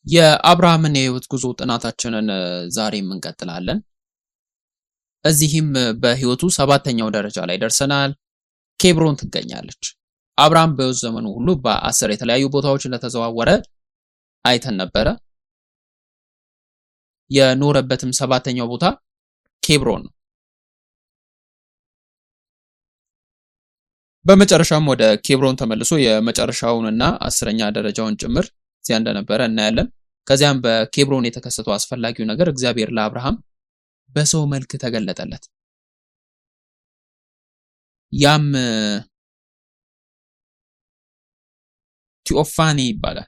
የአብርሃምን የህይወት ጉዞ ጥናታችንን ዛሬም እንቀጥላለን። እዚህም በህይወቱ ሰባተኛው ደረጃ ላይ ደርሰናል። ኬብሮን ትገኛለች። አብርሃም በህይወት ዘመኑ ሁሉ በ10 የተለያዩ ቦታዎች እንደተዘዋወረ አይተን ነበረ። የኖረበትም ሰባተኛው ቦታ ኬብሮን ነው። በመጨረሻም ወደ ኬብሮን ተመልሶ የመጨረሻውንና 10ኛ ደረጃውን ጭምር እዚያ እንደነበረ እናያለን። ከዚያም በኬብሮን የተከሰተው አስፈላጊው ነገር እግዚአብሔር ለአብርሃም በሰው መልክ ተገለጠለት። ያም ቲኦፋኒ ይባላል።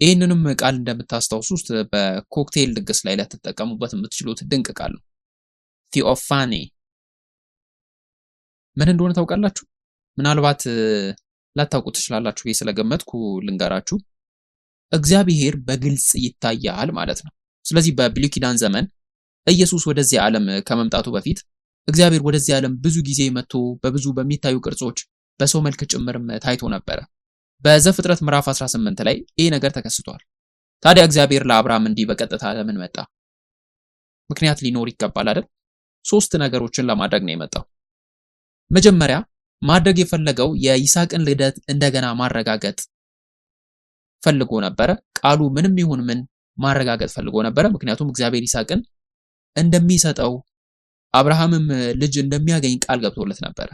ይህንንም ቃል እንደምታስታውሱት በኮክቴል ድግስ ላይ ልትጠቀሙበት የምትችሉት ድንቅ ቃል ነው። ቲኦፋኒ ምን እንደሆነ ታውቃላችሁ? ምናልባት ላታውቁ ትችላላችሁ ብዬ ስለገመትኩ ልንገራችሁ። እግዚአብሔር በግልጽ ይታያል ማለት ነው። ስለዚህ በብሉይ ኪዳን ዘመን ኢየሱስ ወደዚህ ዓለም ከመምጣቱ በፊት እግዚአብሔር ወደዚህ ዓለም ብዙ ጊዜ መጥቶ በብዙ በሚታዩ ቅርጾች በሰው መልክ ጭምርም ታይቶ ነበረ። በዘፍጥረት ምዕራፍ 18 ላይ ይህ ነገር ተከስቷል። ታዲያ እግዚአብሔር ለአብርሃም እንዲህ በቀጥታ ለምን መጣ? ምክንያት ሊኖር ይገባል አይደል? 3 ነገሮችን ለማድረግ ነው የመጣው። መጀመሪያ ማድረግ የፈለገው የይስሐቅን ልደት እንደገና ማረጋገጥ ፈልጎ ነበረ። ቃሉ ምንም ይሁን ምን ማረጋገጥ ፈልጎ ነበረ። ምክንያቱም እግዚአብሔር ይስሐቅን እንደሚሰጠው አብርሃምም ልጅ እንደሚያገኝ ቃል ገብቶለት ነበረ።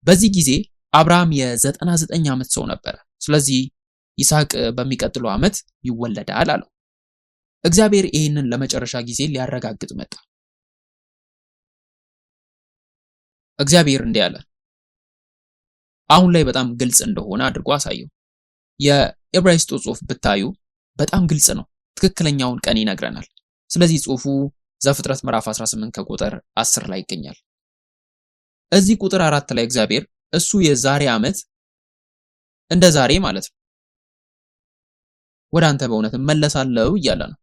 በዚህ ጊዜ አብርሃም የ99 ዓመት ሰው ነበረ። ስለዚህ ይስሐቅ በሚቀጥለው ዓመት ይወለዳል አለው። እግዚአብሔር ይህንን ለመጨረሻ ጊዜ ሊያረጋግጥ መጣ። እግዚአብሔር እንዲህ አለ። አሁን ላይ በጣም ግልጽ እንደሆነ አድርጎ አሳየው። የዕብራይስጡ ጽሑፍ ብታዩ በጣም ግልጽ ነው። ትክክለኛውን ቀን ይነግረናል። ስለዚህ ጽሑፉ ዘፍጥረት ምዕራፍ 18 ከቁጥር 10 ላይ ይገኛል። እዚህ ቁጥር 4 ላይ እግዚአብሔር እሱ የዛሬ ዓመት እንደ ዛሬ ማለት ነው ወደ አንተ በእውነት እመለሳለሁ እያለ ነው።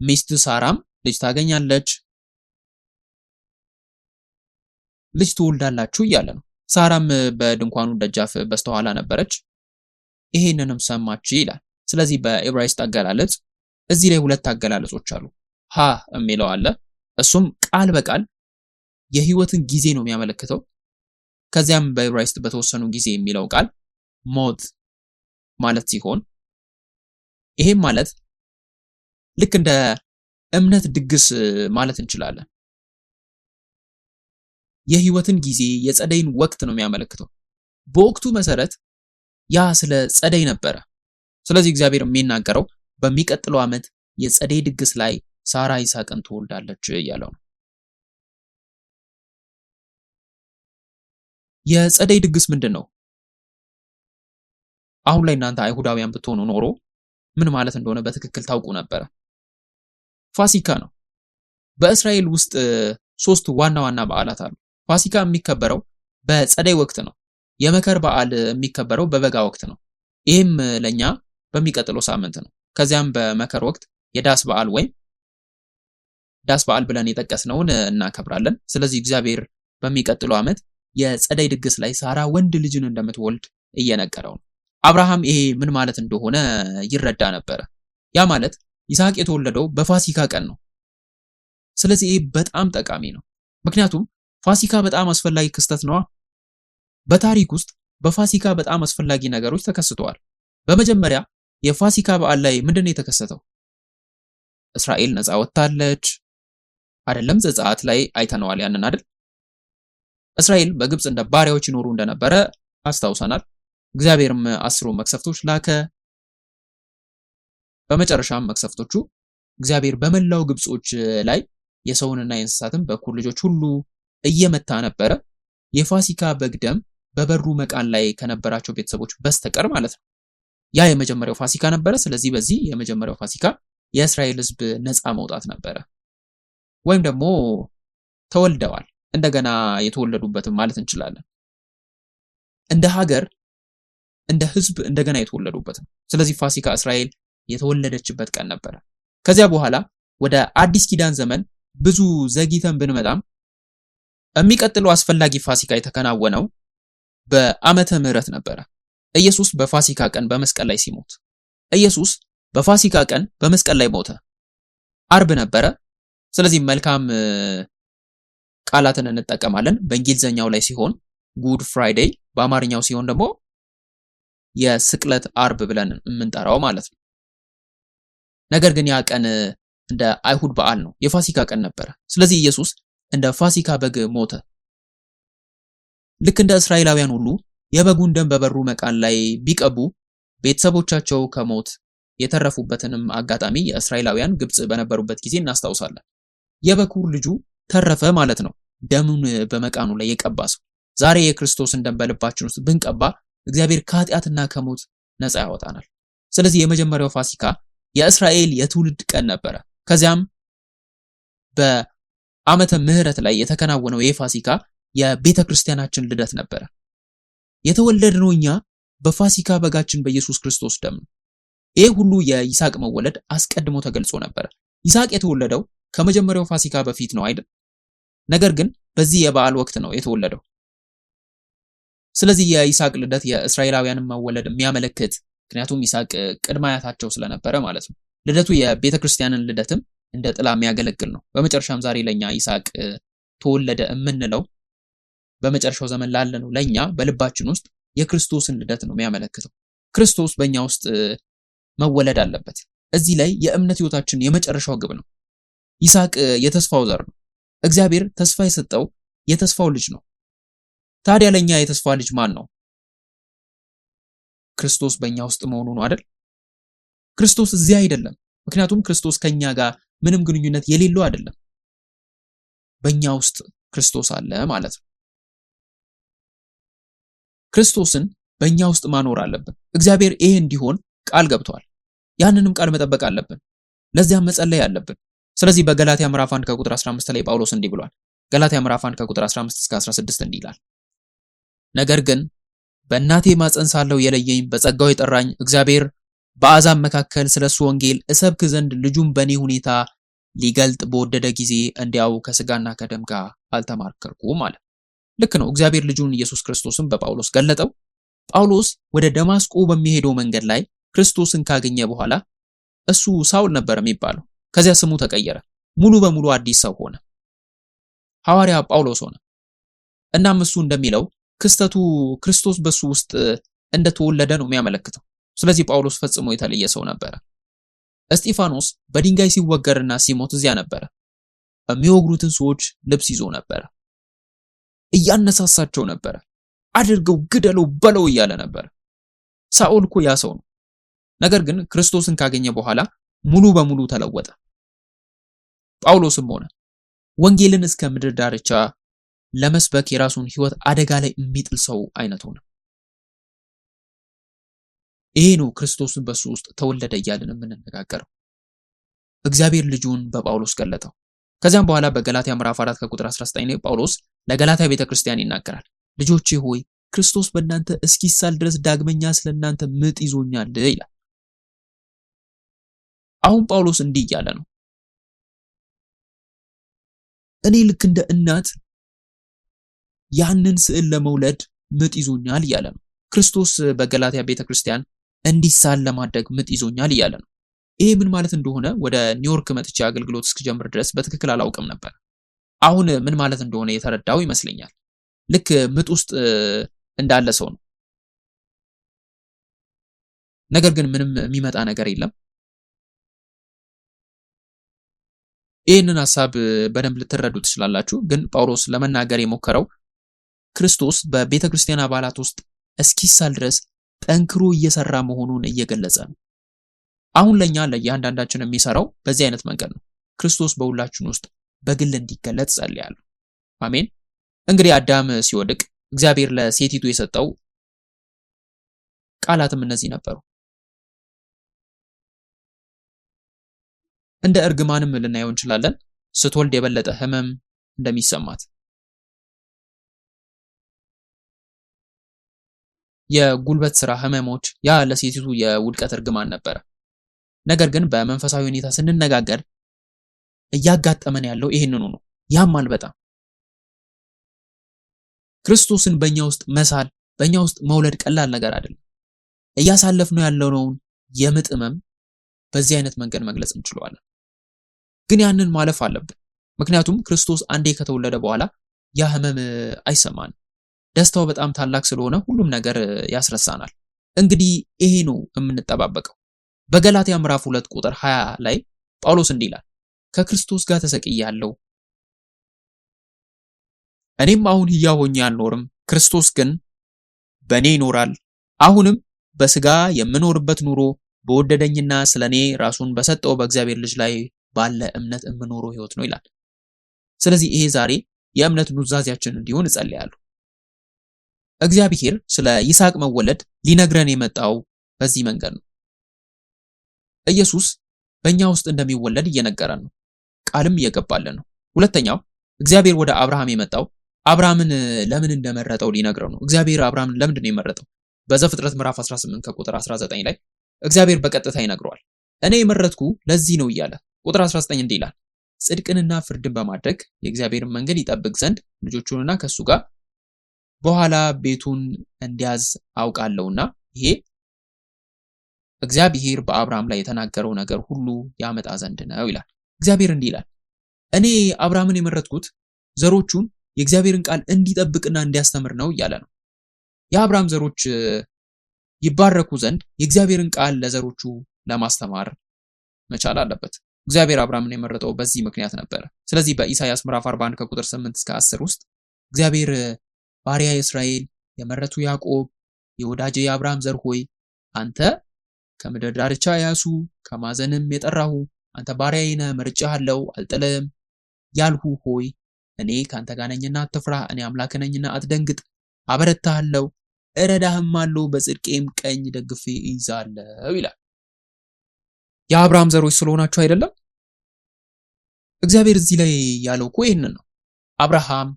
ሚስት ሳራም ልጅ ታገኛለች፣ ልጅ ትወልዳላችሁ እያለ ነው። ሳራም በድንኳኑ ደጃፍ በስተኋላ ነበረች፣ ይሄንንም ሰማች ይላል። ስለዚህ በዕብራይስጥ አገላለጽ እዚህ ላይ 2 አገላለጾች አሉ። ሀ የሚለው አለ፣ እሱም ቃል በቃል የህይወትን ጊዜ ነው የሚያመለክተው። ከዚያም በዕብራይስጥ በተወሰኑ ጊዜ የሚለው ቃል ሞት ማለት ሲሆን ይሄም ማለት ልክ እንደ እምነት ድግስ ማለት እንችላለን። የህይወትን ጊዜ የጸደይን ወቅት ነው የሚያመለክተው። በወቅቱ መሰረት ያ ስለ ጸደይ ነበረ። ስለዚህ እግዚአብሔር የሚናገረው በሚቀጥለው ዓመት የጸደይ ድግስ ላይ ሳራ ይስሐቅን ትወልዳለች እያለው ነው። የጸደይ ድግስ ምንድን ነው? አሁን ላይ እናንተ አይሁዳውያን ብትሆኑ ኖሮ ምን ማለት እንደሆነ በትክክል ታውቁ ነበረ። ፋሲካ ነው። በእስራኤል ውስጥ 3 ዋና ዋና በዓላት አሉ። ፋሲካ የሚከበረው በጸደይ ወቅት ነው። የመከር በዓል የሚከበረው በበጋ ወቅት ነው። ይህም ለኛ በሚቀጥለው ሳምንት ነው። ከዚያም በመከር ወቅት የዳስ በዓል ወይም ዳስ በዓል ብለን የጠቀስነውን እናከብራለን። ስለዚህ እግዚአብሔር በሚቀጥለው ዓመት የጸደይ ድግስ ላይ ሳራ ወንድ ልጅን እንደምትወልድ እየነገረው ነው። አብርሃም ይሄ ምን ማለት እንደሆነ ይረዳ ነበረ። ያ ማለት ይስሐቅ የተወለደው በፋሲካ ቀን ነው። ስለዚህ ይሄ በጣም ጠቃሚ ነው። ምክንያቱም ፋሲካ በጣም አስፈላጊ ክስተት ነዋ። በታሪክ ውስጥ በፋሲካ በጣም አስፈላጊ ነገሮች ተከስተዋል። በመጀመሪያ የፋሲካ በዓል ላይ ምንድነው የተከሰተው? እስራኤል ነፃ ወጥታለች አይደለም? ዘጸአት ላይ አይተነዋል ያንን አይደል? እስራኤል በግብጽ እንደ ባሪያዎች ይኖሩ እንደነበረ አስታውሰናል። እግዚአብሔርም 10 መቅሰፍቶች ላከ። በመጨረሻም መቅሰፍቶቹ እግዚአብሔር በመላው ግብጾች ላይ የሰውንና የእንስሳትን በኩር ልጆች ሁሉ እየመታ ነበረ። የፋሲካ በግ ደም በበሩ መቃን ላይ ከነበራቸው ቤተሰቦች በስተቀር ማለት ነው። ያ የመጀመሪያው ፋሲካ ነበረ። ስለዚህ በዚህ የመጀመሪያው ፋሲካ የእስራኤል ሕዝብ ነፃ መውጣት ነበረ፣ ወይም ደግሞ ተወልደዋል፣ እንደገና የተወለዱበትም ማለት እንችላለን። እንደ ሀገር እንደ ሕዝብ እንደገና የተወለዱበት ነው። ስለዚህ ፋሲካ እስራኤል የተወለደችበት ቀን ነበረ። ከዚያ በኋላ ወደ አዲስ ኪዳን ዘመን ብዙ ዘግይተን ብንመጣም የሚቀጥለው አስፈላጊ ፋሲካ የተከናወነው በዓመተ ምህረት ነበረ። ኢየሱስ በፋሲካ ቀን በመስቀል ላይ ሲሞት ኢየሱስ በፋሲካ ቀን በመስቀል ላይ ሞተ። አርብ ነበረ። ስለዚህ መልካም ቃላትን እንጠቀማለን። በእንግሊዘኛው ላይ ሲሆን ጉድ ፍራይዴይ፣ በአማርኛው ሲሆን ደግሞ የስቅለት አርብ ብለን የምንጠራው ማለት ነው። ነገር ግን ያ ቀን እንደ አይሁድ በዓል ነው፣ የፋሲካ ቀን ነበረ። ስለዚህ ኢየሱስ እንደ ፋሲካ በግ ሞተ። ልክ እንደ እስራኤላውያን ሁሉ የበጉን ደም በበሩ መቃን ላይ ቢቀቡ ቤተሰቦቻቸው ከሞት የተረፉበትንም አጋጣሚ የእስራኤላውያን ግብጽ በነበሩበት ጊዜ እናስታውሳለን። የበኩር ልጁ ተረፈ ማለት ነው፣ ደሙን በመቃኑ ላይ የቀባ ሰው። ዛሬ የክርስቶስን ደም በልባችን ውስጥ ብንቀባ እግዚአብሔር ከኃጢአትና ከሞት ነፃ ያወጣናል። ስለዚህ የመጀመሪያው ፋሲካ የእስራኤል የትውልድ ቀን ነበረ። ከዚያም በዓመተ ምህረት ላይ የተከናወነው የፋሲካ የቤተ ክርስቲያናችን ልደት ነበረ። የተወለድነው እኛ በፋሲካ በጋችን በኢየሱስ ክርስቶስ ደም ነው። ይህ ሁሉ የይስሐቅ መወለድ አስቀድሞ ተገልጾ ነበር። ይስሐቅ የተወለደው ከመጀመሪያው ፋሲካ በፊት ነው አይደል? ነገር ግን በዚህ የበዓል ወቅት ነው የተወለደው። ስለዚህ የይስሐቅ ልደት የእስራኤላውያንን መወለድ የሚያመለክት፣ ምክንያቱም ይስሐቅ ቅድመ አያታቸው ስለነበረ ማለት ነው። ልደቱ የቤተ ክርስቲያንን ልደትም እንደ ጥላ የሚያገለግል ነው። በመጨረሻም ዛሬ ለኛ ይስሐቅ ተወለደ የምንለው በመጨረሻው ዘመን ላለነው ለኛ በልባችን ውስጥ የክርስቶስን ልደት ነው የሚያመለክተው። ክርስቶስ በእኛ ውስጥ መወለድ አለበት። እዚህ ላይ የእምነት ህይወታችን የመጨረሻው ግብ ነው። ይስሐቅ የተስፋው ዘር ነው። እግዚአብሔር ተስፋ የሰጠው የተስፋው ልጅ ነው። ታዲያ ለኛ የተስፋ ልጅ ማን ነው? ክርስቶስ በእኛ ውስጥ መሆኑ ነው አይደል? ክርስቶስ እዚህ አይደለም። ምክንያቱም ክርስቶስ ከኛ ጋር ምንም ግንኙነት የሌለው አይደለም። በእኛ ውስጥ ክርስቶስ አለ ማለት ነው። ክርስቶስን በእኛ ውስጥ ማኖር አለብን። እግዚአብሔር ይሄ እንዲሆን ቃል ገብቷል። ያንንም ቃል መጠበቅ አለብን። ለዚያም መጸለይ አለብን። ስለዚህ በገላትያ ምዕራፍ 1 ከቁጥር 15 ላይ ጳውሎስ እንዲህ ብሏል። ገላትያ ምዕራፍ 1 ከቁጥር 15 እስከ 16 እንዲህ ይላል። ነገር ግን በእናቴ ማፀን ሳለሁ የለየኝ በጸጋው የጠራኝ እግዚአብሔር በአሕዛብ መካከል ስለሱ ወንጌል እሰብክ ዘንድ ልጁን በእኔ ሁኔታ ሊገልጥ በወደደ ጊዜ እንዲያው ከስጋና ከደም ጋር አልተማከርኩም አለ። ልክ ነው። እግዚአብሔር ልጁን ኢየሱስ ክርስቶስን በጳውሎስ ገለጠው። ጳውሎስ ወደ ደማስቆ በሚሄደው መንገድ ላይ ክርስቶስን ካገኘ በኋላ እሱ ሳውል ነበር የሚባለው። ከዚያ ስሙ ተቀየረ። ሙሉ በሙሉ አዲስ ሰው ሆነ። ሐዋርያ ጳውሎስ ሆነ። እናም እሱ እንደሚለው ክስተቱ ክርስቶስ በሱ ውስጥ እንደተወለደ ነው የሚያመለክተው። ስለዚህ ጳውሎስ ፈጽሞ የተለየ ሰው ነበረ። እስጢፋኖስ በድንጋይ ሲወገርና ሲሞት እዚያ ነበረ። የሚወግሩትን ሰዎች ልብስ ይዞ ነበረ። እያነሳሳቸው ነበረ። አድርገው ግደለው በለው እያለ ነበረ። ሳኦል እኮ ያ ሰው ነው። ነገር ግን ክርስቶስን ካገኘ በኋላ ሙሉ በሙሉ ተለወጠ። ጳውሎስም ሆነ ወንጌልን እስከ ምድር ዳርቻ ለመስበክ የራሱን ሕይወት አደጋ ላይ የሚጥል ሰው አይነት ሆነ። ይሄ ነው ክርስቶስን በሱ ውስጥ ተወለደ እያልን የምንነጋገረው። እግዚአብሔር ልጁን በጳውሎስ ገለጠው። ከዚያም በኋላ በገላትያ ምዕራፍ 4 ከቁጥር 19 ላይ ጳውሎስ ለገላትያ ቤተክርስቲያን ይናገራል። ልጆቼ ሆይ ክርስቶስ በእናንተ እስኪሳል ድረስ ዳግመኛ ስለእናንተ ምጥ ይዞኛል ይላል። አሁን ጳውሎስ እንዲህ እያለ ነው። እኔ ልክ እንደ እናት ያንን ስዕል ለመውለድ ምጥ ይዞኛል እያለ ነው። ክርስቶስ በገላትያ ቤተክርስቲያን እንዲሳል ለማድረግ ምጥ ይዞኛል እያለ ነው። ይሄ ምን ማለት እንደሆነ ወደ ኒውዮርክ መጥቼ አገልግሎት እስክጀምር ድረስ በትክክል አላውቅም ነበር። አሁን ምን ማለት እንደሆነ የተረዳው ይመስለኛል። ልክ ምጥ ውስጥ እንዳለ ሰው ነው። ነገር ግን ምንም የሚመጣ ነገር የለም። ይህንን ሐሳብ በደንብ ልትረዱ ትችላላችሁ። ግን ጳውሎስ ለመናገር የሞከረው ክርስቶስ በቤተ ክርስቲያን አባላት ውስጥ እስኪሳል ድረስ ጠንክሮ እየሰራ መሆኑን እየገለጸ ነው። አሁን ለኛ ለእያንዳንዳችን የሚሰራው በዚህ አይነት መንገድ ነው። ክርስቶስ በሁላችን ውስጥ በግል እንዲገለጥ ጸልያለሁ። አሜን። እንግዲህ አዳም ሲወድቅ እግዚአብሔር ለሴቲቱ የሰጠው ቃላትም እነዚህ ነበሩ። እንደ እርግማንም ልናየው እንችላለን። ስትወልድ የበለጠ ህመም እንደሚሰማት፣ የጉልበት ስራ ህመሞች፣ ያ ለሴቲቱ የውድቀት እርግማን ነበረ። ነገር ግን በመንፈሳዊ ሁኔታ ስንነጋገር እያጋጠመን ያለው ይሄንኑ ነው። ያማል በጣም። ክርስቶስን በእኛ ውስጥ መሳል በእኛ ውስጥ መውለድ ቀላል ነገር አይደለም። እያሳለፍነው ያለውን የምጥ ህመም በዚህ አይነት መንገድ መግለጽ እንችላለን። ግን ያንን ማለፍ አለብን። ምክንያቱም ክርስቶስ አንዴ ከተወለደ በኋላ ያ ህመም አይሰማንም። ደስታው በጣም ታላቅ ስለሆነ ሁሉም ነገር ያስረሳናል። እንግዲህ ይሄ ነው የምንጠባበቀው። በገላትያ ምዕራፍ 2 ቁጥር 20 ላይ ጳውሎስ እንዲህ ይላል፣ ከክርስቶስ ጋር ተሰቅያለሁ፣ እኔም አሁን ሕያው ሆኜ አልኖርም፣ ክርስቶስ ግን በእኔ ይኖራል። አሁንም በስጋ የምኖርበት ኑሮ በወደደኝና ስለኔ ራሱን በሰጠው በእግዚአብሔር ልጅ ላይ ባለ እምነት የምኖረው ህይወት ነው ይላል። ስለዚህ ይሄ ዛሬ የእምነት ኑዛዜያችን እንዲሆን እጸልያለሁ። እግዚአብሔር ስለ ይስሐቅ መወለድ ሊነግረን የመጣው በዚህ መንገድ ነው። ኢየሱስ በእኛ ውስጥ እንደሚወለድ እየነገረን ነው፣ ቃልም እየገባልን ነው። ሁለተኛው እግዚአብሔር ወደ አብርሃም የመጣው አብርሃምን ለምን እንደመረጠው ሊነግረው ነው። እግዚአብሔር አብርሃምን ለምንድን ነው የመረጠው? በዘፍጥረት ምዕራፍ 18 ከቁጥር 19 ላይ እግዚአብሔር በቀጥታ ይነግረዋል። እኔ የመረጥኩ ለዚህ ነው እያለ ቁጥር 19 እንዲህ ይላል፣ ጽድቅንና ፍርድን በማድረግ የእግዚአብሔርን መንገድ ይጠብቅ ዘንድ ልጆቹንና ከሱ ጋር በኋላ ቤቱን እንዲያዝ አውቃለሁና። ይሄ እግዚአብሔር በአብርሃም ላይ የተናገረው ነገር ሁሉ ያመጣ ዘንድ ነው ይላል። እግዚአብሔር እንዲህ ይላል፣ እኔ አብርሃምን የመረጥኩት ዘሮቹን የእግዚአብሔርን ቃል እንዲጠብቅና እንዲያስተምር ነው እያለ ነው። የአብርሃም ዘሮች ይባረኩ ዘንድ የእግዚአብሔርን ቃል ለዘሮቹ ለማስተማር መቻል አለበት። እግዚአብሔር አብርሃምን የመረጠው በዚህ ምክንያት ነበረ። ስለዚህ በኢሳይያስ ምዕራፍ 41 ከቁጥር 8 እስከ 10 ውስጥ እግዚአብሔር ባሪያ እስራኤል፣ የመረጡ ያዕቆብ፣ የወዳጄ የአብርሃም ዘር ሆይ አንተ ከምድር ዳርቻ ያሱ ከማዘንም የጠራሁ አንተ ባሪያዬ ነህ፣ መርጬሃለሁ፣ አልጥልህም ያልሁ ሆይ እኔ ካንተ ጋር ነኝና አትፍራ፣ እኔ አምላክህ ነኝና አትደንግጥ፣ አበረታሃለሁ፣ እረዳህማለሁ፣ በጽድቄም ቀኝ ደግፌ እይዛለሁ ይላል። የአብርሃም ዘሮች ስለሆናችሁ አይደለም? እግዚአብሔር እዚህ ላይ ያለው እኮ ይህንን ነው። አብርሃም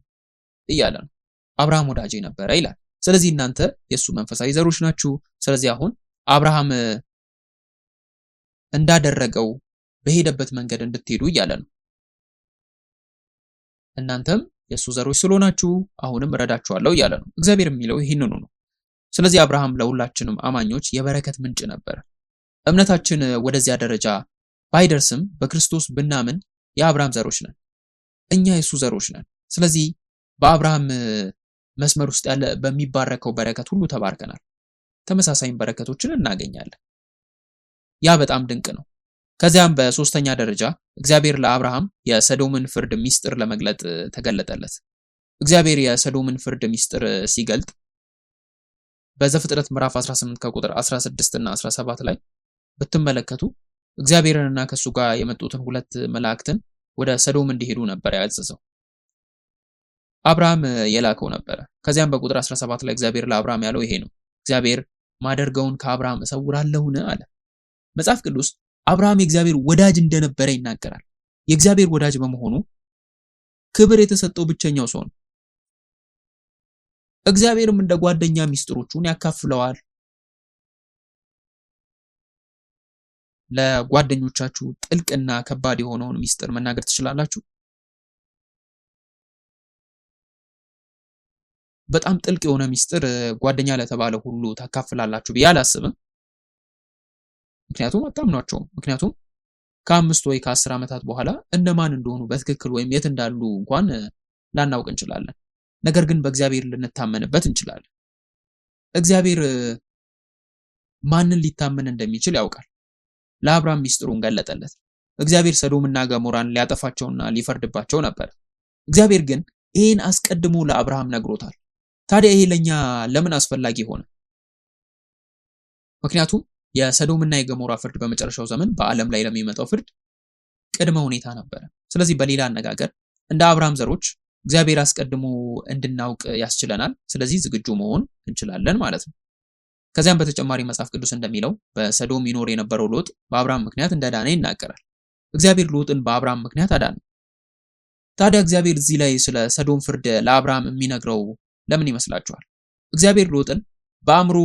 እያለ ነው። አብርሃም ወዳጄ ነበረ ይላል። ስለዚህ እናንተ የእሱ መንፈሳዊ ዘሮች ናችሁ። ስለዚህ አሁን አብርሃም እንዳደረገው በሄደበት መንገድ እንድትሄዱ እያለ ነው። እናንተም የእሱ ዘሮች ስለሆናችሁ አሁንም እረዳችኋለሁ እያለ ነው። እግዚአብሔር የሚለው ይህንኑ ነው። ስለዚህ አብርሃም ለሁላችንም አማኞች የበረከት ምንጭ ነበረ። እምነታችን ወደዚያ ደረጃ ባይደርስም በክርስቶስ ብናምን የአብርሃም ዘሮች ነን። እኛ የእሱ ዘሮች ነን። ስለዚህ በአብርሃም መስመር ውስጥ ያለ በሚባረከው በረከት ሁሉ ተባርከናል። ተመሳሳይም በረከቶችን እናገኛለን። ያ በጣም ድንቅ ነው። ከዚያም በሶስተኛ ደረጃ እግዚአብሔር ለአብርሃም የሰዶምን ፍርድ ሚስጥር ለመግለጥ ተገለጠለት። እግዚአብሔር የሰዶምን ፍርድ ሚስጥር ሲገልጥ በዘፍጥረት ምዕራፍ 18 ከቁጥር 16 እና 17 ላይ ብትመለከቱ እግዚአብሔርንና ከሱ ጋር የመጡትን ሁለት መላእክትን ወደ ሰዶም እንዲሄዱ ነበር ያዘዘው። አብርሃም የላከው ነበረ። ከዚያም በቁጥር 17 ላይ እግዚአብሔር ለአብርሃም ያለው ይሄ ነው። እግዚአብሔር ማደርገውን ከአብርሃም እሰውራለሁን አለ። መጽሐፍ ቅዱስ አብርሃም የእግዚአብሔር ወዳጅ እንደነበረ ይናገራል። የእግዚአብሔር ወዳጅ በመሆኑ ክብር የተሰጠው ብቸኛው ሰው ነው። እግዚአብሔርም እንደ ጓደኛ ሚስጥሮቹን ያካፍለዋል። ለጓደኞቻችሁ ጥልቅና ከባድ የሆነውን ሚስጥር መናገር ትችላላችሁ? በጣም ጥልቅ የሆነ ሚስጥር ጓደኛ ለተባለ ሁሉ ታካፍላላችሁ ብዬ አላስብም። ምክንያቱም አታምኗቸውም። ምክንያቱም ከ5 ወይ ከ10 ዓመታት በኋላ እነማን እንደሆኑ በትክክል ወይም የት እንዳሉ እንኳን ላናውቅ እንችላለን። ነገር ግን በእግዚአብሔር ልንታመንበት እንችላለን። እግዚአብሔር ማንን ሊታመን እንደሚችል ያውቃል። ለአብርሃም ሚስጥሩን ገለጠለት። እግዚአብሔር ሰዶምና ገሞራን ሊያጠፋቸውና ሊፈርድባቸው ነበር። እግዚአብሔር ግን ይህን አስቀድሞ ለአብርሃም ነግሮታል። ታዲያ ይሄ ለኛ ለምን አስፈላጊ ሆነ? ምክንያቱም የሰዶምና የገሞራ ፍርድ በመጨረሻው ዘመን በዓለም ላይ ለሚመጣው ፍርድ ቅድመ ሁኔታ ነበረ። ስለዚህ በሌላ አነጋገር እንደ አብርሃም ዘሮች እግዚአብሔር አስቀድሞ እንድናውቅ ያስችለናል። ስለዚህ ዝግጁ መሆን እንችላለን ማለት ነው። ከዚያም በተጨማሪ መጽሐፍ ቅዱስ እንደሚለው በሰዶም ይኖር የነበረው ሎጥ በአብርሃም ምክንያት እንደዳነ ይናገራል። እግዚአብሔር ሎጥን በአብርሃም ምክንያት አዳነ። ታዲያ እግዚአብሔር እዚህ ላይ ስለ ሰዶም ፍርድ ለአብርሃም የሚነግረው ለምን ይመስላችኋል? እግዚአብሔር ሎጥን በአእምሮ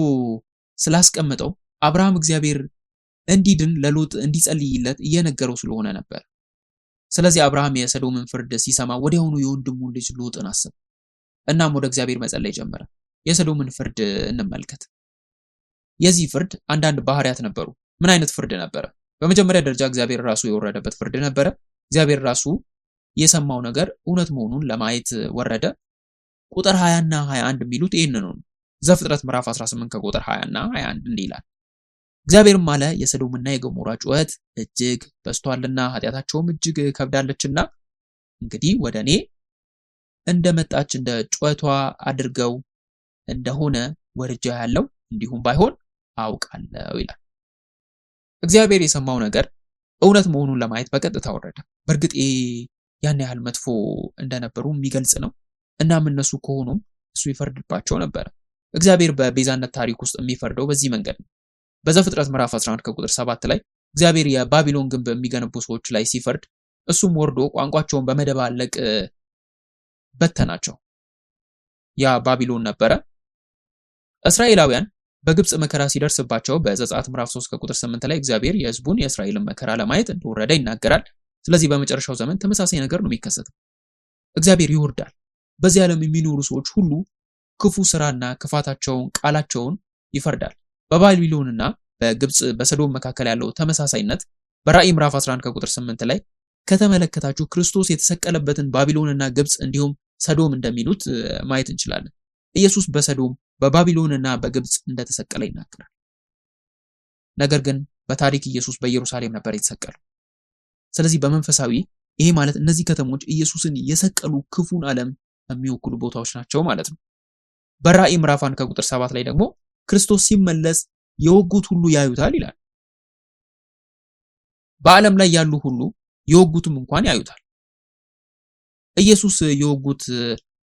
ስላስቀመጠው አብርሃም እግዚአብሔር እንዲድን ለሎጥ እንዲጸልይለት እየነገረው ስለሆነ ነበር። ስለዚህ አብርሃም የሰዶምን ፍርድ ሲሰማ ወዲያውኑ የወንድሙን ልጅ ሎጥን አሰበ። እናም ወደ እግዚአብሔር መጸለይ ጀመረ። የሰዶምን ፍርድ እንመልከት። የዚህ ፍርድ አንዳንድ ባህሪያት ነበሩ። ምን አይነት ፍርድ ነበረ? በመጀመሪያ ደረጃ እግዚአብሔር ራሱ የወረደበት ፍርድ ነበረ። እግዚአብሔር ራሱ የሰማው ነገር እውነት መሆኑን ለማየት ወረደ። ቁጥር 20 እና 21 የሚሉት ይህንኑ ነው። ዘፍጥረት ምዕራፍ 18 ከቁጥር 20 እና 21 እንዲህ ይላል። እግዚአብሔርም አለ የሰዶምና የገሞራ ጩኸት እጅግ በዝቷልና ኃጢአታቸውም እጅግ ከብዳለችና እንግዲህ ወደ እኔ እንደመጣች እንደ ጩኸቷ አድርገው እንደሆነ ወርጃ ያለው እንዲሁም ባይሆን አውቃለሁ ይላል። እግዚአብሔር የሰማው ነገር እውነት መሆኑን ለማየት በቀጥታ ወረደ። በእርግጥ ያን ያህል መጥፎ እንደነበሩ የሚገልጽ ነው። እናም እነሱ ከሆኑም እሱ ይፈርድባቸው ነበር። እግዚአብሔር በቤዛነት ታሪክ ውስጥ የሚፈርደው በዚህ መንገድ ነው። በዘፍጥረት ምዕራፍ 11 ከቁጥር 7 ላይ እግዚአብሔር የባቢሎን ግንብ የሚገነቡ ሰዎች ላይ ሲፈርድ እሱም ወርዶ ቋንቋቸውን በመደባለቅ በተናቸው። ያ ባቢሎን ነበረ። እስራኤላውያን በግብጽ መከራ ሲደርስባቸው በዘጸአት ምዕራፍ 3 ከቁጥር 8 ላይ እግዚአብሔር የሕዝቡን የእስራኤልን መከራ ለማየት እንደወረደ ይናገራል። ስለዚህ በመጨረሻው ዘመን ተመሳሳይ ነገር ነው የሚከሰተው። እግዚአብሔር ይወርዳል። በዚህ ዓለም የሚኖሩ ሰዎች ሁሉ ክፉ ስራና ክፋታቸውን፣ ቃላቸውን ይፈርዳል። በባቢሎንና በግብጽ በሰዶም መካከል ያለው ተመሳሳይነት በራእይ ምዕራፍ 11 ከቁጥር 8 ላይ ከተመለከታችሁ ክርስቶስ የተሰቀለበትን ባቢሎንና ግብጽ እንዲሁም ሰዶም እንደሚሉት ማየት እንችላለን። ኢየሱስ በሰዶም በባቢሎንና በግብጽ እንደተሰቀለ ይናገራል። ነገር ግን በታሪክ ኢየሱስ በኢየሩሳሌም ነበር የተሰቀለው። ስለዚህ በመንፈሳዊ ይሄ ማለት እነዚህ ከተሞች ኢየሱስን የሰቀሉ ክፉን ዓለም የሚወክሉ ቦታዎች ናቸው ማለት ነው። በራእይ ምዕራፍ 1 ከቁጥር 7 ላይ ደግሞ ክርስቶስ ሲመለስ የወጉት ሁሉ ያዩታል ይላል። በዓለም ላይ ያሉ ሁሉ የወጉትም እንኳን ያዩታል። ኢየሱስ የወጉት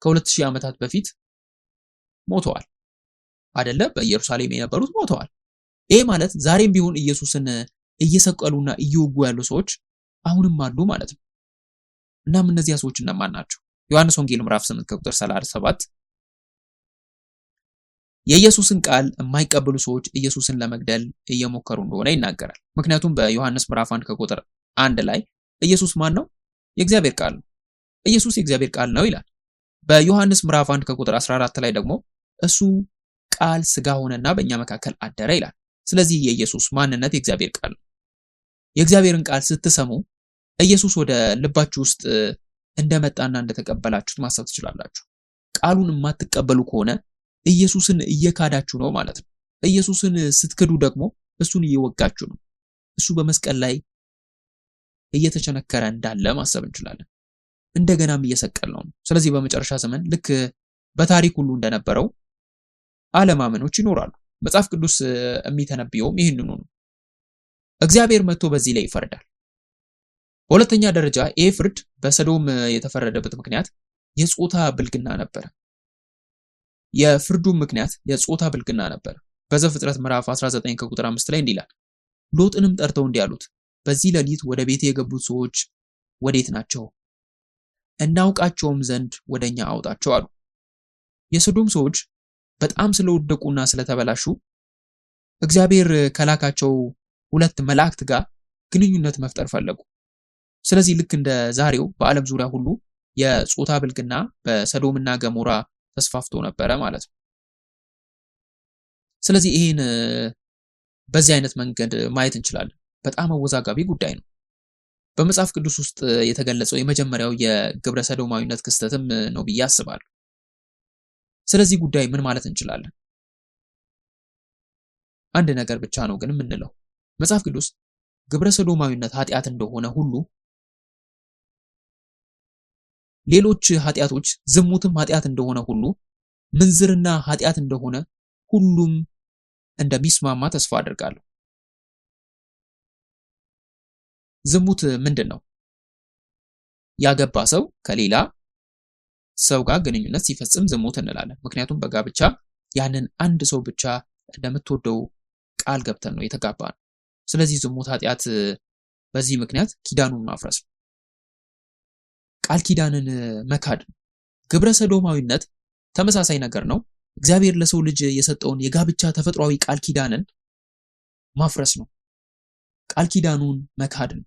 ከ2000 ዓመታት በፊት ሞተዋል አይደለ? በኢየሩሳሌም የነበሩት ሞተዋል። ይሄ ማለት ዛሬም ቢሆን ኢየሱስን እየሰቀሉና እየወጉ ያሉ ሰዎች አሁንም አሉ ማለት ነው። እናም እነዚያ ሰዎች እነማን ናቸው? ዮሐንስ ወንጌል ምዕራፍ 8 ከቁጥር 37 የኢየሱስን ቃል የማይቀበሉ ሰዎች ኢየሱስን ለመግደል እየሞከሩ እንደሆነ ይናገራል። ምክንያቱም በዮሐንስ ምዕራፍ 1 ከቁጥር 1 ላይ ኢየሱስ ማን ነው? የእግዚአብሔር ቃል ነው። ኢየሱስ የእግዚአብሔር ቃል ነው ይላል። በዮሐንስ ምዕራፍ 1 ከቁጥር 14 ላይ ደግሞ እሱ ቃል ሥጋ ሆነና በእኛ መካከል አደረ ይላል። ስለዚህ የኢየሱስ ማንነት የእግዚአብሔር ቃል ነው። የእግዚአብሔርን ቃል ስትሰሙ ኢየሱስ ወደ ልባችሁ ውስጥ እንደመጣና እንደተቀበላችሁት ማሰብ ትችላላችሁ። ቃሉን የማትቀበሉ ከሆነ ኢየሱስን እየካዳችሁ ነው ማለት ነው። ኢየሱስን ስትክዱ ደግሞ እሱን እየወጋችሁ ነው። እሱ በመስቀል ላይ እየተቸነከረ እንዳለ ማሰብ እንችላለን። እንደገናም እየሰቀልነው ነው። ስለዚህ በመጨረሻ ዘመን ልክ በታሪክ ሁሉ እንደነበረው አለማመኖች ይኖራሉ። መጽሐፍ ቅዱስ የሚተነብየውም ይህንኑ ነው። እግዚአብሔር መጥቶ በዚህ ላይ ይፈርዳል። በሁለተኛ ደረጃ ይህ ፍርድ በሰዶም የተፈረደበት ምክንያት የጾታ ብልግና ነበር። የፍርዱ ምክንያት የጾታ ብልግና ነበር። በዘፍጥረት ምዕራፍ 19 ከቁጥር 5 ላይ እንዲህ ይላል፣ ሎጥንም ጠርተው እንዲህ አሉት፣ በዚህ ሌሊት ወደ ቤት የገቡት ሰዎች ወዴት ናቸው? እናውቃቸውም ዘንድ ወደኛ አውጣቸው አሉ። የሰዶም ሰዎች በጣም ስለወደቁና ስለተበላሹ እግዚአብሔር ከላካቸው ሁለት መላእክት ጋር ግንኙነት መፍጠር ፈለጉ። ስለዚህ ልክ እንደ ዛሬው በዓለም ዙሪያ ሁሉ የጾታ ብልግና በሰዶምና ገሞራ ተስፋፍቶ ነበረ ማለት ነው። ስለዚህ ይህን በዚህ አይነት መንገድ ማየት እንችላለን። በጣም አወዛጋቢ ጉዳይ ነው። በመጽሐፍ ቅዱስ ውስጥ የተገለጸው የመጀመሪያው የግብረ ሰዶማዊነት ክስተትም ነው ብዬ አስባለሁ። ስለዚህ ጉዳይ ምን ማለት እንችላለን? አንድ ነገር ብቻ ነው ግን የምንለው፣ መጽሐፍ ቅዱስ ግብረ ሰዶማዊነት ኃጢአት እንደሆነ ሁሉ ሌሎች ኃጢአቶች ዝሙትም ኃጢአት እንደሆነ ሁሉ ምንዝርና ኃጢአት እንደሆነ ሁሉም እንደሚስማማ ተስፋ አድርጋለሁ። ዝሙት ምንድን ነው? ያገባ ሰው ከሌላ ሰው ጋር ግንኙነት ሲፈጽም ዝሙት እንላለን። ምክንያቱም በጋብቻ ያንን አንድ ሰው ብቻ እንደምትወደው ቃል ገብተን ነው የተጋባነው። ስለዚህ ዝሙት ኃጢአት በዚህ ምክንያት ኪዳኑን ማፍረስ ነው። ቃል ኪዳንን መካድ ነው። ግብረ ሰዶማዊነት ተመሳሳይ ነገር ነው። እግዚአብሔር ለሰው ልጅ የሰጠውን የጋብቻ ተፈጥሯዊ ቃል ኪዳንን ማፍረስ ነው። ቃል ኪዳኑን መካድ ነው።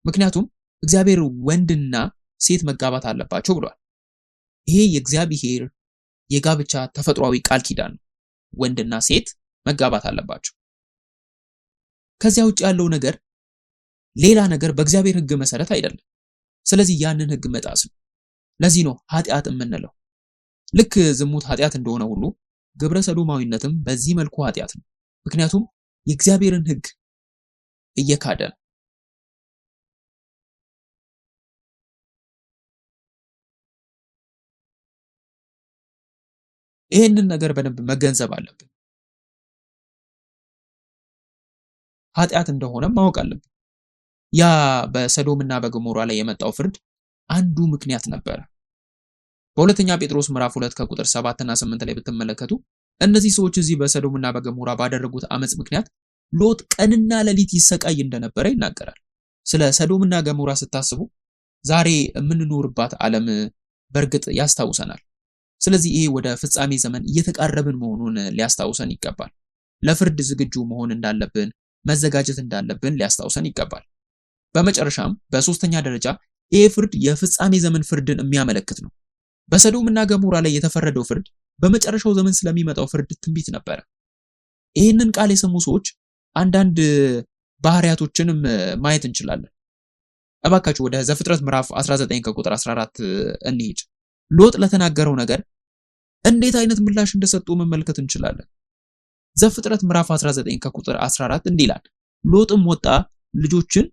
ምክንያቱም እግዚአብሔር ወንድና ሴት መጋባት አለባቸው ብሏል። ይሄ የእግዚአብሔር የጋብቻ ተፈጥሯዊ ቃል ኪዳን ነው። ወንድና ሴት መጋባት አለባቸው። ከዚያ ውጭ ያለው ነገር ሌላ ነገር በእግዚአብሔር ሕግ መሰረት አይደለም። ስለዚህ ያንን ሕግ መጣስ ነው። ለዚህ ነው ኃጢአት የምንለው። ልክ ዝሙት ኃጢአት እንደሆነ ሁሉ ግብረ ሰዶማዊነትም በዚህ መልኩ ኃጢአት ነው። ምክንያቱም የእግዚአብሔርን ሕግ እየካደ ነው። ይህንን ነገር በደንብ መገንዘብ አለብን። ኃጢአት እንደሆነ ማወቅ አለብን። ያ በሰዶምና በገሞራ ላይ የመጣው ፍርድ አንዱ ምክንያት ነበረ። በሁለተኛ ጴጥሮስ ምዕራፍ 2 ከቁጥር 7 እና 8 ላይ ብትመለከቱ እነዚህ ሰዎች እዚህ በሰዶምና በገሞራ ባደረጉት አመጽ ምክንያት ሎጥ ቀንና ሌሊት ይሰቃይ እንደነበረ ይናገራል። ስለ ሰዶምና ገሞራ ስታስቡ ዛሬ የምንኖርባት ዓለም በእርግጥ ያስታውሰናል። ስለዚህ ይሄ ወደ ፍጻሜ ዘመን እየተቃረብን መሆኑን ሊያስታውሰን ይገባል። ለፍርድ ዝግጁ መሆን እንዳለብን፣ መዘጋጀት እንዳለብን ሊያስታውሰን ይገባል። በመጨረሻም በሶስተኛ ደረጃ ይሄ ፍርድ የፍጻሜ ዘመን ፍርድን የሚያመለክት ነው። በሰዶምና ገሞራ ላይ የተፈረደው ፍርድ በመጨረሻው ዘመን ስለሚመጣው ፍርድ ትንቢት ነበረ። ይህንን ቃል የሰሙ ሰዎች አንዳንድ ባህሪያቶችንም ማየት እንችላለን። እባካችሁ ወደ ዘፍጥረት ምዕራፍ 19 ከቁጥር 14 እንሂድ። ሎጥ ለተናገረው ነገር እንዴት አይነት ምላሽ እንደሰጡ መመልከት እንችላለን። ዘፍጥረት ምዕራፍ 19 ከቁጥር 14 እንዲህ ይላል፣ ሎጥም ወጣ፣ ልጆችን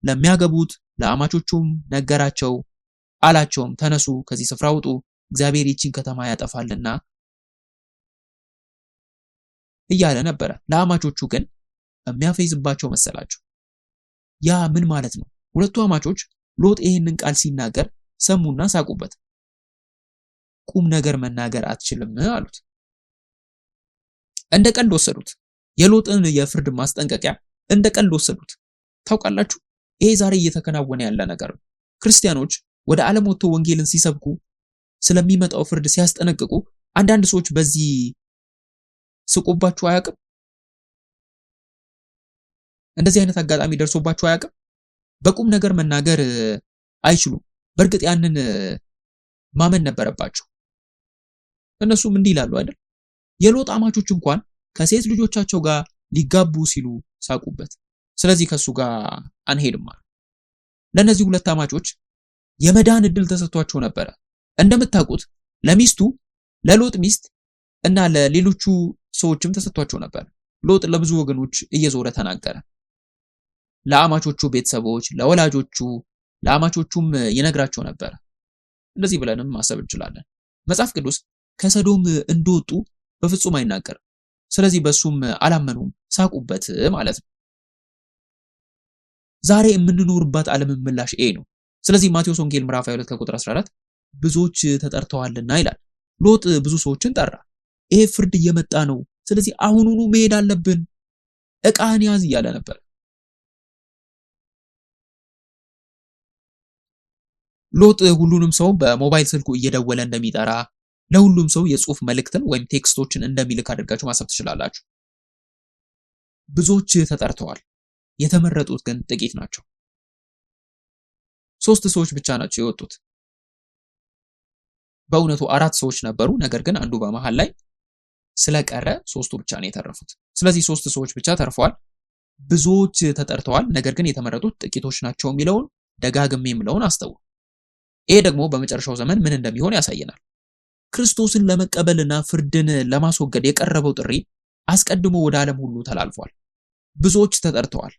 ለሚያገቡት ለአማቾቹም ነገራቸው፣ አላቸውም ተነሱ፣ ከዚህ ስፍራ ውጡ፣ እግዚአብሔር ይህችን ከተማ ያጠፋልና እያለ ነበረ። ለአማቾቹ ግን የሚያፈይዝባቸው መሰላቸው። ያ ምን ማለት ነው? ሁለቱ አማቾች ሎጥ ይህንን ቃል ሲናገር ሰሙና ሳቁበት። ቁም ነገር መናገር አትችልም አሉት። እንደ ቀልድ ወሰዱት። የሎጥን የፍርድ ማስጠንቀቂያ እንደ ቀልድ ወሰዱት። ታውቃላችሁ፣ ይሄ ዛሬ እየተከናወነ ያለ ነገር ነው። ክርስቲያኖች ወደ ዓለም ወጥተው ወንጌልን ሲሰብኩ ስለሚመጣው ፍርድ ሲያስጠነቅቁ አንዳንድ ሰዎች በዚህ ስቆባችሁ አያውቅም? እንደዚህ አይነት አጋጣሚ ደርሶባችሁ አያውቅም? በቁም ነገር መናገር አይችሉም። በእርግጥ ያንን ማመን ነበረባቸው። እነሱም እንዲህ ይላሉ አይደል? የሎጥ አማቾች እንኳን ከሴት ልጆቻቸው ጋር ሊጋቡ ሲሉ ሳቁበት። ስለዚህ ከሱ ጋር አንሄድም አሉ። ለነዚህ ሁለት አማቾች የመዳን እድል ተሰጥቷቸው ነበረ። እንደምታውቁት ለሚስቱ ለሎጥ ሚስት እና ለሌሎቹ ሰዎችም ተሰጥቷቸው ነበር። ሎጥ ለብዙ ወገኖች እየዞረ ተናገረ። ለአማቾቹ ቤተሰቦች፣ ለወላጆቹ፣ ለአማቾቹም ይነግራቸው ነበር። እንደዚህ ብለንም ማሰብ እንችላለን። መጽሐፍ ቅዱስ ከሰዶም እንደወጡ በፍጹም አይናገርም። ስለዚህ በሱም አላመኑም፣ ሳቁበት ማለት ነው። ዛሬ የምንኖርባት ዓለም ምላሽ ይሄ ነው። ስለዚህ ማቴዎስ ወንጌል ምዕራፍ 22 ከቁጥር 14 ብዙዎች ተጠርተዋልና ይላል። ሎጥ ብዙ ሰዎችን ጠራ። ይሄ ፍርድ እየመጣ ነው፣ ስለዚህ አሁኑኑ መሄድ አለብን፣ ዕቃህን ያዝ እያለ ነበር። ሎጥ ሁሉንም ሰው በሞባይል ስልኩ እየደወለ እንደሚጠራ፣ ለሁሉም ሰው የጽሑፍ መልእክትን ወይም ቴክስቶችን እንደሚልክ አድርጋችሁ ማሰብ ትችላላችሁ። ብዙዎች ተጠርተዋል፣ የተመረጡት ግን ጥቂት ናቸው። 3 ሰዎች ብቻ ናቸው የወጡት። በእውነቱ 4 ሰዎች ነበሩ፣ ነገር ግን አንዱ በመሃል ላይ ስለቀረ 3ቱ ብቻ ነው የተረፉት። ስለዚህ 3 ሰዎች ብቻ ተርፈዋል። ብዙዎች ተጠርተዋል፣ ነገር ግን የተመረጡት ጥቂቶች ናቸው የሚለውን ደጋግሜ የምለውን አስተውሉ። ይሄ ደግሞ በመጨረሻው ዘመን ምን እንደሚሆን ያሳየናል። ክርስቶስን ለመቀበልና ፍርድን ለማስወገድ የቀረበው ጥሪ አስቀድሞ ወደ ዓለም ሁሉ ተላልፏል። ብዙዎች ተጠርተዋል፣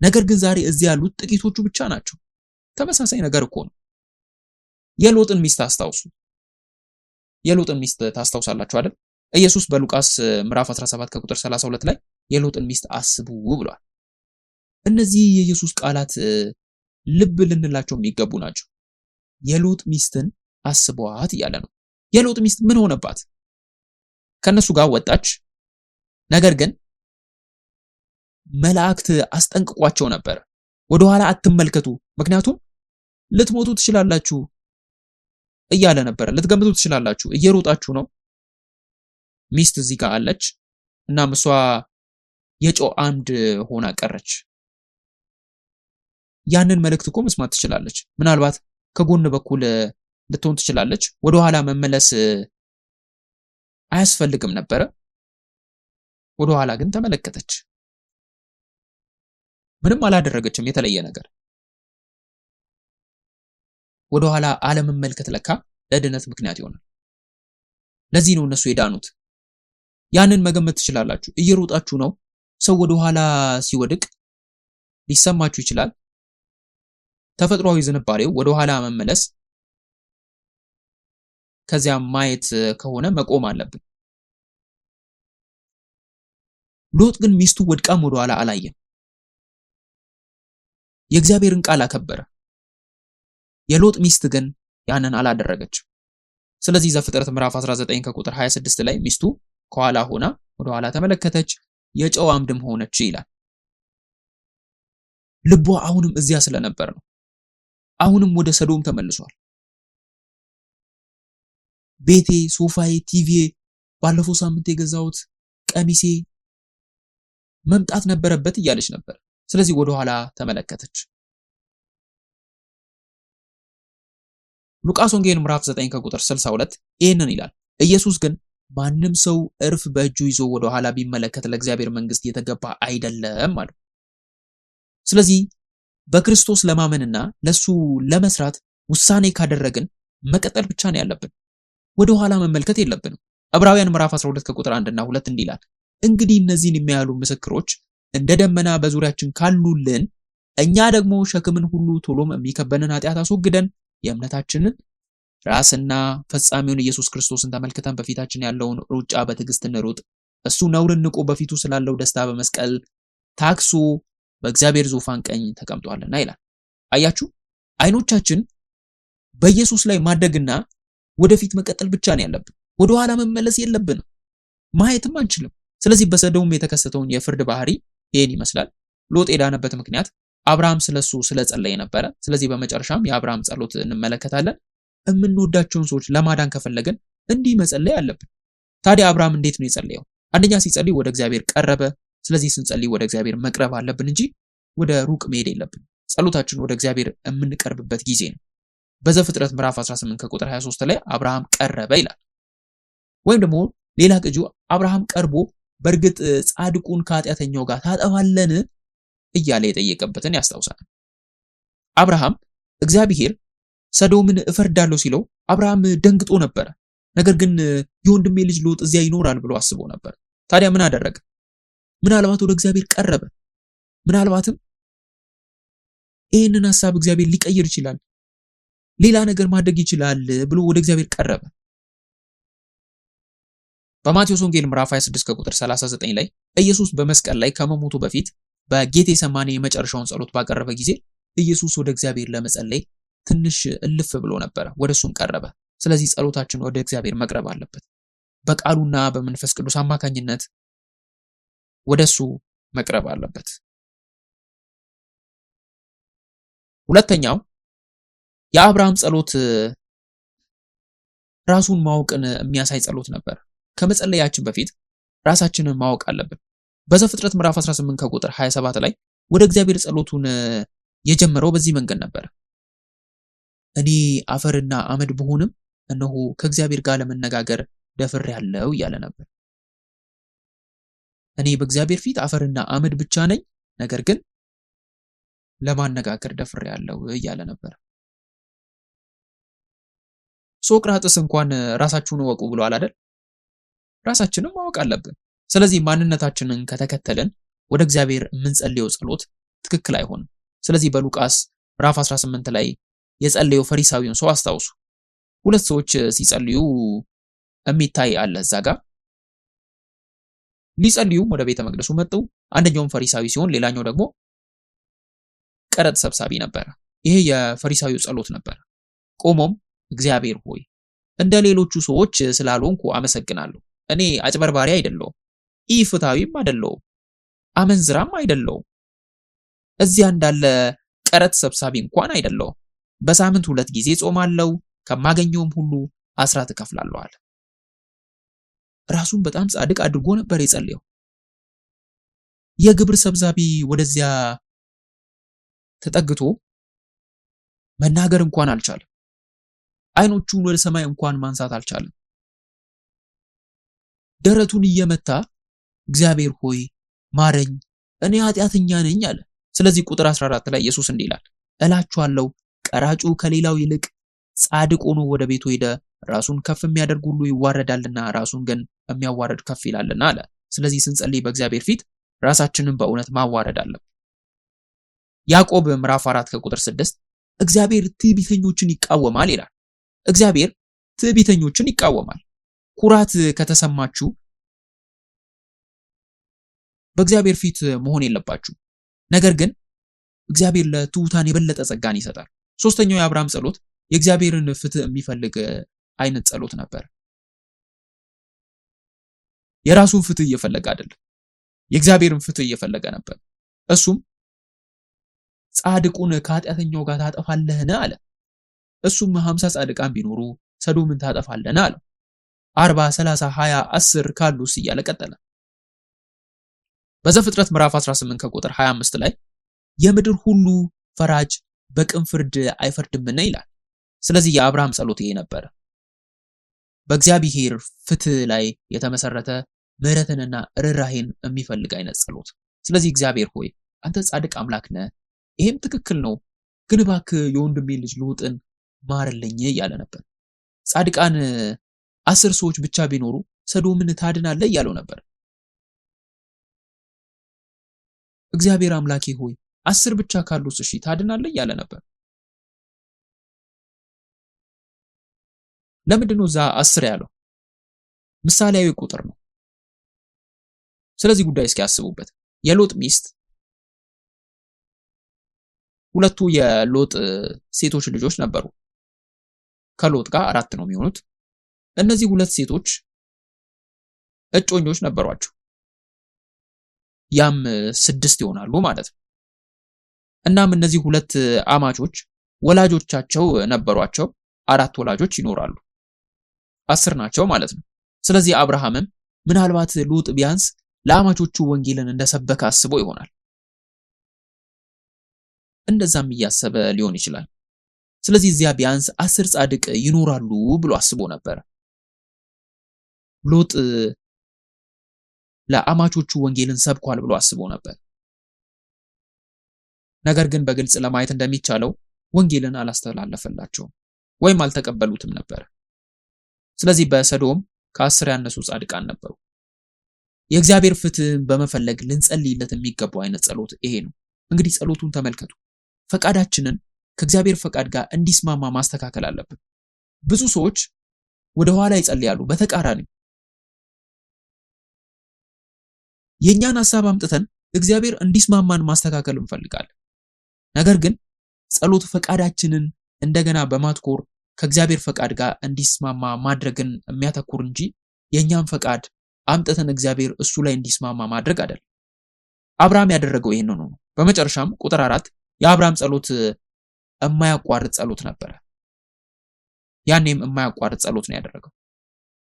ነገር ግን ዛሬ እዚህ ያሉት ጥቂቶቹ ብቻ ናቸው። ተመሳሳይ ነገር እኮ ነው። የሎጥን ሚስት አስታውሱ። የሎጥን ሚስት ታስታውሳላችሁ አይደል? ኢየሱስ በሉቃስ ምዕራፍ 17 ከቁጥር 32 ላይ የሎጥን ሚስት አስቡ ብሏል። እነዚህ የኢየሱስ ቃላት ልብ ልንላቸው የሚገቡ ናቸው። የሎጥ ሚስትን አስቧት እያለ ነው። የሎጥ ሚስት ምን ሆነባት? ከነሱ ጋር ወጣች፣ ነገር ግን መላእክት አስጠንቅቋቸው ነበር። ወደ ኋላ አትመልከቱ፣ ምክንያቱም ልትሞቱ ትችላላችሁ እያለ ነበር። ልትገምቱ ትችላላችሁ፣ እየሮጣችሁ ነው። ሚስት እዚህ ጋር አለች እና እሷ የጨው አምድ ሆና ቀረች። ያንን መልእክት እኮ መስማት ትችላለች። ምናልባት ከጎን በኩል ልትሆን ትችላለች። ወደ ኋላ መመለስ አያስፈልግም ነበረ። ወደ ኋላ ግን ተመለከተች። ምንም አላደረገችም የተለየ ነገር። ወደ ኋላ አለመመልከት ለካ ለድነት ምክንያት ይሆናል። ለዚህ ነው እነሱ የዳኑት። ያንን መገመት ትችላላችሁ። እየሮጣችሁ ነው። ሰው ወደ ኋላ ሲወድቅ ሊሰማችሁ ይችላል። ተፈጥሯዊ ዝንባሌው ወደ ኋላ መመለስ ከዚያም ማየት ከሆነ መቆም አለብን። ሎጥ ግን ሚስቱ ወድቃም ወደ ኋላ አላየም። የእግዚአብሔርን ቃል አከበረ። የሎጥ ሚስት ግን ያንን አላደረገችም። ስለዚህ ዘፍጥረት ምዕራፍ 19 ከቁጥር 26 ላይ ሚስቱ ከኋላ ሆና ወደ ኋላ ተመለከተች፣ የጨው አምድም ሆነች ይላል። ልቧ አሁንም እዚያ ስለነበር ነው። አሁንም ወደ ሰዶም ተመልሷል። ቤቴ፣ ሶፋዬ፣ ቲቪዬ፣ ባለፈው ሳምንት የገዛሁት ቀሚሴ መምጣት ነበረበት እያለች ነበር። ስለዚህ ወደ ኋላ ተመለከተች። ሉቃስ ወንጌል ምዕራፍ 9 ከቁጥር 62 ይህንን ይላል። ኢየሱስ ግን ማንም ሰው እርፍ በእጁ ይዞ ወደ ኋላ ቢመለከት ለእግዚአብሔር መንግስት የተገባ አይደለም አለ። ስለዚህ በክርስቶስ ለማመንና ለሱ ለመስራት ውሳኔ ካደረግን መቀጠል ብቻ ነው ያለብን። ወደ ኋላ መመልከት የለብንም። ዕብራውያን ምዕራፍ 12 ከቁጥር 1 እና 2 እንዲህ ይላል፣ እንግዲህ እነዚህን የሚያሉ ምስክሮች እንደ ደመና በዙሪያችን ካሉልን እኛ ደግሞ ሸክምን ሁሉ ቶሎም የሚከበንን ኃጢአት አስወግደን የእምነታችንን ራስና ፈጻሚውን ኢየሱስ ክርስቶስን ተመልክተን በፊታችን ያለውን ሩጫ በትዕግስት እንሩጥ። እሱ ነውርን ንቆ በፊቱ ስላለው ደስታ በመስቀል ታክሶ በእግዚአብሔር ዙፋን ቀኝ ተቀምጧልና ይላል። አያችሁ፣ አይኖቻችን በኢየሱስ ላይ ማደግና ወደፊት መቀጠል ብቻ ነው ያለብን። ወደ ኋላ መመለስ የለብንም፣ ማየትም አንችልም። ስለዚህ በሰዶም የተከሰተውን የፍርድ ባህሪ ይሄን ይመስላል። ሎጥ የዳነበት ምክንያት አብርሃም ስለሱ ስለጸለየ ነበረ። ስለዚህ በመጨረሻም የአብርሃም ጸሎት እንመለከታለን። የምንወዳቸውን ሰዎች ለማዳን ከፈለገን እንዲህ መጸለይ አለብን። ታዲያ አብርሃም እንዴት ነው የጸለየው? አንደኛ ሲጸልይ ወደ እግዚአብሔር ቀረበ። ስለዚህ ስንጸልይ ወደ እግዚአብሔር መቅረብ አለብን እንጂ ወደ ሩቅ መሄድ የለብን። ጸሎታችን ወደ እግዚአብሔር የምንቀርብበት ጊዜ ነው። በዘፍጥረት ምዕራፍ 18 ከቁጥር 23 ላይ አብርሃም ቀረበ ይላል። ወይም ደግሞ ሌላ ቅጂ አብርሃም ቀርቦ በእርግጥ ጻድቁን ከኃጢአተኛው ጋር ታጠባለን እያለ የጠየቀበትን ያስታውሳል። አብርሃም እግዚአብሔር ሰዶምን እፈርዳለሁ ሲለው አብርሃም ደንግጦ ነበር። ነገር ግን የወንድሜ ልጅ ሎጥ እዚያ ይኖራል ብሎ አስቦ ነበር። ታዲያ ምን አደረገ? ምናልባት ወደ እግዚአብሔር ቀረበ። ምናልባትም ይህንን ሐሳብ እግዚአብሔር ሊቀይር ይችላል፣ ሌላ ነገር ማድረግ ይችላል ብሎ ወደ እግዚአብሔር ቀረበ። በማቴዎስ ወንጌል ምዕራፍ 26 ከቁጥር 39 ላይ ኢየሱስ በመስቀል ላይ ከመሞቱ በፊት በጌቴሰማኒ የመጨረሻውን ጸሎት ባቀረበ ጊዜ ኢየሱስ ወደ እግዚአብሔር ለመጸለይ ትንሽ እልፍ ብሎ ነበር፣ ወደሱም ቀረበ። ስለዚህ ጸሎታችን ወደ እግዚአብሔር መቅረብ አለበት። በቃሉና በመንፈስ ቅዱስ አማካኝነት ወደሱ መቅረብ አለበት። ሁለተኛው የአብርሃም ጸሎት ራሱን ማወቅን የሚያሳይ ጸሎት ነበር። ከመጸለያችን በፊት ራሳችንን ማወቅ አለብን። በዘፍጥረት ምዕራፍ 18 ከቁጥር 27 ላይ ወደ እግዚአብሔር ጸሎቱን የጀመረው በዚህ መንገድ ነበር። እኔ አፈርና አመድ ብሆንም እነሆ ከእግዚአብሔር ጋር ለመነጋገር ደፍሬያለሁ እያለ ነበር። እኔ በእግዚአብሔር ፊት አፈርና አመድ ብቻ ነኝ፣ ነገር ግን ለማነጋገር ደፍሬያለሁ እያለ ነበር። ሶቅራጥስ እንኳን ራሳችሁን እወቁ ብሏል አይደል? ራሳችንን ማወቅ አለብን። ስለዚህ ማንነታችንን ከተከተልን ወደ እግዚአብሔር የምንጸልየው ጸሎት ትክክል አይሆንም። ስለዚህ በሉቃስ ምዕራፍ 18 ላይ የጸለየው ፈሪሳዊውን ሰው አስታውሱ። ሁለት ሰዎች ሲጸልዩ የሚታይ አለ እዛ ጋር። ሊጸልዩም ወደ ቤተ መቅደሱ መጡ። አንደኛውም ፈሪሳዊ ሲሆን ሌላኛው ደግሞ ቀረጥ ሰብሳቢ ነበር። ይሄ የፈሪሳዊው ጸሎት ነበር። ቆሞም እግዚአብሔር ሆይ እንደ ሌሎቹ ሰዎች ስላልሆንኩ አመሰግናለሁ። እኔ አጭበርባሪ አይደለሁም፣ ኢፍትሃዊም አይደለሁም፣ አመንዝራም አይደለሁም፣ እዚያ እንዳለ ቀረጥ ሰብሳቢ እንኳን አይደለሁም። በሳምንት 2 ጊዜ ጾማለሁ፣ ከማገኘውም ሁሉ አስራት እከፍላለሁ አለ። ራሱን በጣም ጻድቅ አድርጎ ነበር የጸለየው። የግብር ሰብሳቢ ወደዚያ ተጠግቶ መናገር እንኳን አልቻለም። አይኖቹን ወደ ሰማይ እንኳን ማንሳት አልቻለም። ደረቱን እየመታ እግዚአብሔር ሆይ ማረኝ፣ እኔ ኃጢአተኛ ነኝ አለ። ስለዚህ ቁጥር 14 ላይ ኢየሱስ እንዲህ ይላል፣ እላችኋለሁ ቀራጩ ከሌላው ይልቅ ጻድቅ ሆኖ ወደ ቤቱ ሄደ። ራሱን ከፍ የሚያደርግ ሁሉ ይዋረዳልና ራሱን ግን የሚያዋርድ ከፍ ይላልና አለ። ስለዚህ ስንጸልይ በእግዚአብሔር ፊት ራሳችንን በእውነት ማዋረድ አለብን። ያዕቆብ ምዕራፍ 4 ከቁጥር 6 እግዚአብሔር ትዕቢተኞችን ይቃወማል ይላል። እግዚአብሔር ትዕቢተኞችን ይቃወማል። ኩራት ከተሰማችሁ በእግዚአብሔር ፊት መሆን የለባችሁ። ነገር ግን እግዚአብሔር ለትሑታን የበለጠ ጸጋን ይሰጣል። ሶስተኛው የአብርሃም ጸሎት የእግዚአብሔርን ፍትህ የሚፈልግ አይነት ጸሎት ነበር። የራሱን ፍትህ እየፈለገ አይደለም፣ የእግዚአብሔርን ፍትህ እየፈለገ ነበር። እሱም ጻድቁን ከኃጢአተኛው ጋር ታጠፋለህን አለ። እሱም 50 ጻድቃን ቢኖሩ ሰዶምን ታጠፋለህን አለው። 40 30 20 10 ካሉስ እያለ ቀጠለ። በዘፍጥረት ምዕራፍ 18 ከቁጥር 25 ላይ የምድር ሁሉ ፈራጅ በቅን ፍርድ አይፈርድምን ይላል። ስለዚህ የአብርሃም ጸሎት ይሄ ነበር፣ በእግዚአብሔር ፍትህ ላይ የተመሰረተ ምህረትንና ርህራሄን የሚፈልግ አይነት ጸሎት። ስለዚህ እግዚአብሔር ሆይ አንተ ጻድቅ አምላክ ነህ፣ ይሄም ትክክል ነው፣ ግን እባክህ የወንድሜ ልጅ ሎጥን ማርልኝ እያለ ነበር። ጻድቃን 10 ሰዎች ብቻ ቢኖሩ ሰዶምን ታድናለህ እያለው ነበር። እግዚአብሔር አምላኬ ሆይ 10 ብቻ ካሉስ እሺ ታድናለህ እያለ ነበር። ለምንድነው እዛ 10 ያለው? ምሳሌያዊ ቁጥር ነው። ስለዚህ ጉዳይ እስኪ ያስቡበት። የሎጥ ሚስት ሁለቱ የሎጥ ሴቶች ልጆች ነበሩ። ከሎጥ ጋር 4 ነው የሚሆኑት። እነዚህ ሁለት ሴቶች እጮኞች ነበሯቸው። ያም 6 ይሆናሉ ማለት ነው። እናም እነዚህ ሁለት አማቾች ወላጆቻቸው ነበሯቸው። 4 ወላጆች ይኖራሉ። 10 ናቸው ማለት ነው። ስለዚህ አብርሃምም ምናልባት ሎጥ ቢያንስ ለአማቾቹ ወንጌልን እንደሰበከ አስቦ ይሆናል። እንደዛም እያሰበ ሊሆን ይችላል። ስለዚህ እዚያ ቢያንስ 10 ጻድቅ ይኖራሉ ብሎ አስቦ ነበር። ሎጥ ለአማቾቹ ወንጌልን ሰብኳል ብሎ አስቦ ነበር። ነገር ግን በግልጽ ለማየት እንደሚቻለው ወንጌልን አላስተላለፈላቸውም ወይም አልተቀበሉትም ነበር። ስለዚህ በሰዶም ከ10 ያነሱ ጻድቃን ነበሩ። የእግዚአብሔር ፍትህን በመፈለግ ልንጸልይለት የሚገባው አይነት ጸሎት ይሄ ነው። እንግዲህ ጸሎቱን ተመልከቱ። ፈቃዳችንን ከእግዚአብሔር ፈቃድ ጋር እንዲስማማ ማስተካከል አለብን። ብዙ ሰዎች ወደ ኋላ ይጸልያሉ። በተቃራኒው የኛን ሐሳብ አምጥተን እግዚአብሔር እንዲስማማን ማስተካከል እንፈልጋለን። ነገር ግን ጸሎት ፈቃዳችንን እንደገና በማትኮር ከእግዚአብሔር ፈቃድ ጋር እንዲስማማ ማድረግን የሚያተኩር እንጂ የኛን ፈቃድ አምጥተን እግዚአብሔር እሱ ላይ እንዲስማማ ማድረግ አይደለም። አብርሃም ያደረገው ይሄን ነው። በመጨረሻም ቁጥር 4 የአብርሃም ጸሎት የማያቋርጥ ጸሎት ነበረ። ያኔም የማያቋርጥ ጸሎት ነው ያደረገው።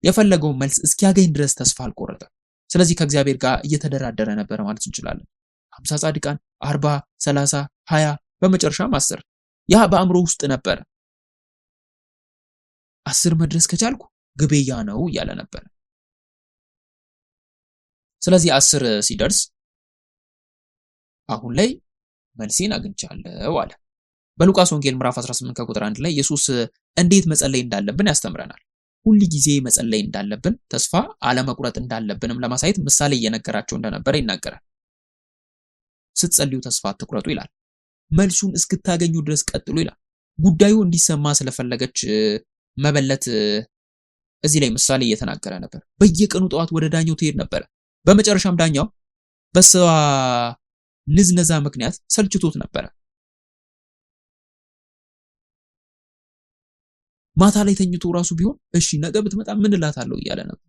የፈለገው መልስ እስኪያገኝ ድረስ ተስፋ አልቆረጠም። ስለዚህ ከእግዚአብሔር ጋር እየተደራደረ ነበረ ማለት እንችላለን። 50 ጻድቃን፣ 40፣ 30፣ 20 በመጨረሻም 10። ያ በአእምሮ ውስጥ ነበረ። 10 መድረስ ከቻልኩ ግቤ ያ ነው እያለ ነበር። ስለዚህ 10 ሲደርስ አሁን ላይ መልሴን አግኝቻለሁ አለ። በሉቃስ ወንጌል ምዕራፍ 18 ከቁጥር 1 ላይ ኢየሱስ እንዴት መጸለይ እንዳለብን ያስተምረናል። ሁል ጊዜ መጸለይ እንዳለብን፣ ተስፋ አለመቁረጥ እንዳለብንም ለማሳየት ምሳሌ እየነገራቸው እንደነበረ ይናገራል። ስትጸልዩ ተስፋ አትቁረጡ ይላል። መልሱን እስክታገኙ ድረስ ቀጥሉ ይላል። ጉዳዩ እንዲሰማ ስለፈለገች መበለት እዚህ ላይ ምሳሌ እየተናገረ ነበር። በየቀኑ ጠዋት ወደ ዳኛው ትሄድ ነበር። በመጨረሻም ዳኛው በሷ ንዝነዛ ምክንያት ሰልችቶት ነበር። ማታ ላይ ተኝቶ ራሱ ቢሆን እሺ ነገ ብትመጣ ምን እላታለሁ እያለ ነበር።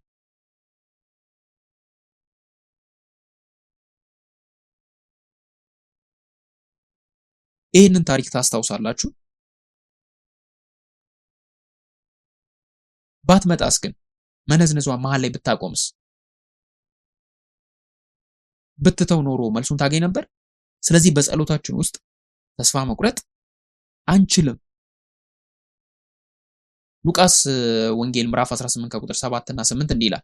ይህንን ታሪክ ታስታውሳላችሁ? ባትመጣስ ግን መነዝነዟ መሃል ላይ ብታቆምስ? ብትተው ኖሮ መልሱን ታገኝ ነበር። ስለዚህ በጸሎታችን ውስጥ ተስፋ መቁረጥ አንችልም። ሉቃስ ወንጌል ምዕራፍ 18 ከቁጥር 7 እና 8 እንዲህ ይላል፣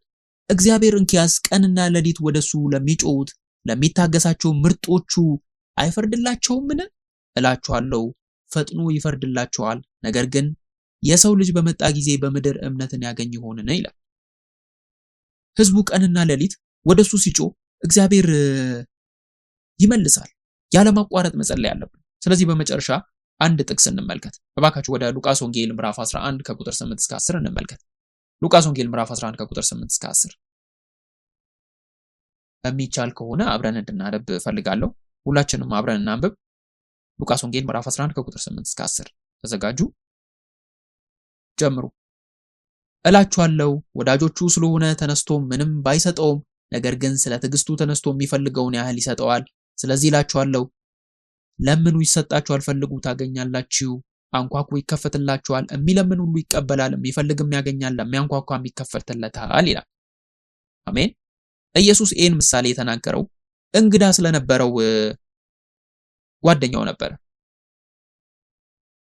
እግዚአብሔር እንኪያስ ቀንና ሌሊት ወደሱ ለሚጮሁት ለሚታገሳቸው ምርጦቹ አይፈርድላቸውምን? እላችኋለሁ ፈጥኖ ይፈርድላቸዋል። ነገር ግን የሰው ልጅ በመጣ ጊዜ በምድር እምነትን ያገኝ ይሆንን? ይላል። ህዝቡ ቀንና ሌሊት ወደሱ ሲጮህ እግዚአብሔር ይመልሳል። ያለማቋረጥ መጸለይ አለብን። ስለዚህ በመጨረሻ አንድ ጥቅስ እንመልከት። እባካችሁ ወደ ሉቃስ ወንጌል ምዕራፍ 11 ከቁጥር 8 እስከ 10 እንመልከት። ሉቃስ ወንጌል ምዕራፍ 11 ከቁጥር 8 እስከ 10 የሚቻል ከሆነ አብረን እንድናነብ ፈልጋለሁ። ሁላችንም አብረን እናንብብ። ሉቃስ ወንጌል ምዕራፍ 11 ከቁጥር 8 እስከ 10 ተዘጋጁ፣ ጀምሩ። እላችኋለሁ ወዳጆቹ ስለሆነ ተነስቶ ምንም ባይሰጠውም፣ ነገር ግን ስለ ትዕግስቱ ተነስቶ የሚፈልገውን ያህል ይሰጠዋል። ስለዚህ እላችኋለሁ ለምኑ ይሰጣችኋል፣ ፈልጉ ታገኛላችሁ፣ አንኳኩ ይከፈትላችኋል። የሚለምን ሁሉ ይቀበላል፣ የሚፈልግም ያገኛል፣ ለሚያንኳኳም ይከፈትለታል ይላል። አሜን። ኢየሱስ ይህን ምሳሌ የተናገረው እንግዳ ስለነበረው ጓደኛው ነበር።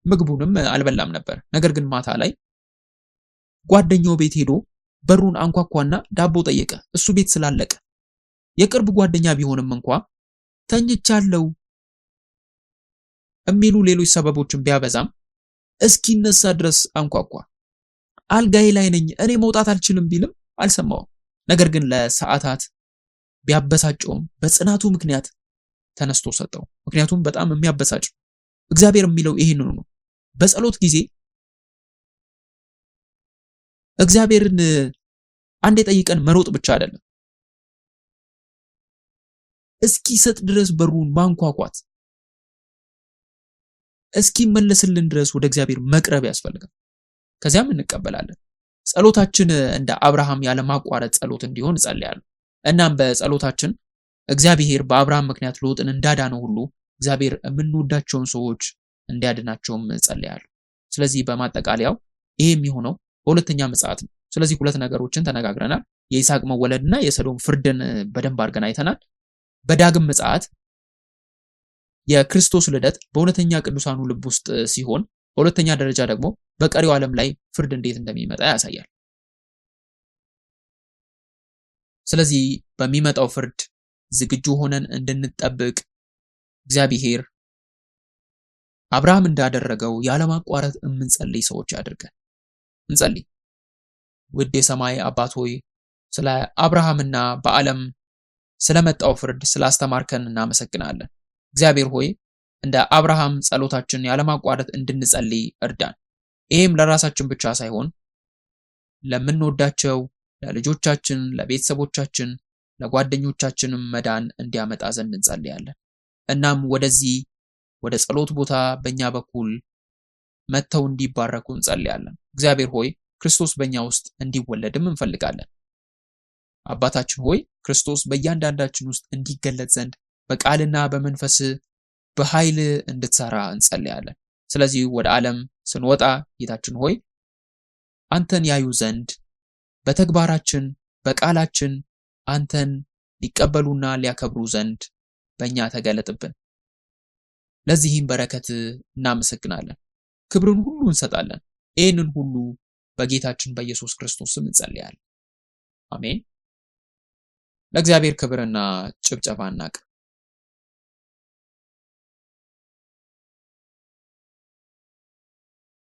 ምግቡንም አልበላም ነበር። ነገር ግን ማታ ላይ ጓደኛው ቤት ሄዶ በሩን አንኳኳና ዳቦ ጠየቀ። እሱ ቤት ስላለቀ የቅርብ ጓደኛ ቢሆንም እንኳ ተኝቻለሁ የሚሉ ሌሎች ሰበቦችን ቢያበዛም እስኪነሳ ድረስ አንኳኳ። አልጋዬ ላይ ነኝ እኔ መውጣት አልችልም ቢልም አልሰማውም። ነገር ግን ለሰዓታት ቢያበሳጨውም በጽናቱ ምክንያት ተነስቶ ሰጠው። ምክንያቱም በጣም የሚያበሳጭ እግዚአብሔር የሚለው ይሄንን ነው። በጸሎት ጊዜ እግዚአብሔርን አንዴ ጠይቀን መሮጥ ብቻ አይደለም፣ እስኪሰጥ ድረስ በሩን ማንኳኳት፣ እስኪመለስልን ድረስ ወደ እግዚአብሔር መቅረብ ያስፈልጋል። ከዚያም እንቀበላለን። ጸሎታችን እንደ አብርሃም ያለማቋረጥ ጸሎት እንዲሆን እጸልያለሁ። እናም በጸሎታችን እግዚአብሔር በአብርሃም ምክንያት ሎጥን እንዳዳነው ሁሉ እግዚአብሔር የምንወዳቸውን ሰዎች እንዲያድናቸውም እጸልያለሁ። ስለዚህ በማጠቃለያው ይሄ የሚሆነው በሁለተኛ ምጽአት ነው። ስለዚህ ሁለት ነገሮችን ተነጋግረናል። የይስሐቅ መወለድና የሰዶም ፍርድን በደንብ አድርገን አይተናል። በዳግም ምጽአት የክርስቶስ ልደት በእውነተኛ ቅዱሳኑ ልብ ውስጥ ሲሆን፣ በሁለተኛ ደረጃ ደግሞ በቀሪው ዓለም ላይ ፍርድ እንዴት እንደሚመጣ ያሳያል። ስለዚህ በሚመጣው ፍርድ ዝግጁ ሆነን እንድንጠብቅ እግዚአብሔር አብርሃም እንዳደረገው ያለማቋረጥ የምንጸልይ ሰዎች ያድርገን። እንጸልይ። ውድ የሰማይ አባት ሆይ ስለ አብርሃምና በዓለም ስለመጣው ፍርድ ስላስተማርከን እናመሰግናለን። እግዚአብሔር ሆይ እንደ አብርሃም ጸሎታችን ያለማቋረጥ እንድንጸልይ እርዳን። ይሄም ለራሳችን ብቻ ሳይሆን ለምንወዳቸው ለልጆቻችን፣ ለቤተሰቦቻችን፣ ለጓደኞቻችንም መዳን እንዲያመጣ ዘንድ እንጸልያለን። እናም ወደ ጸሎት ቦታ በእኛ በኩል መጥተው እንዲባረኩ እንጸልያለን። እግዚአብሔር ሆይ ክርስቶስ በእኛ ውስጥ እንዲወለድም እንፈልጋለን። አባታችን ሆይ ክርስቶስ በእያንዳንዳችን ውስጥ እንዲገለጥ ዘንድ በቃልና በመንፈስ በኃይል እንድትሰራ እንጸልያለን። ስለዚህ ወደ ዓለም ስንወጣ ጌታችን ሆይ አንተን ያዩ ዘንድ በተግባራችን በቃላችን አንተን ሊቀበሉና ሊያከብሩ ዘንድ በእኛ ተገለጥብን። ለዚህም በረከት እናመሰግናለን፣ ክብርን ሁሉ እንሰጣለን። ይህንን ሁሉ በጌታችን በኢየሱስ ክርስቶስ ስም እንጸልያለን። አሜን። ለእግዚአብሔር ክብርና ጭብጨባ እናቅርብ።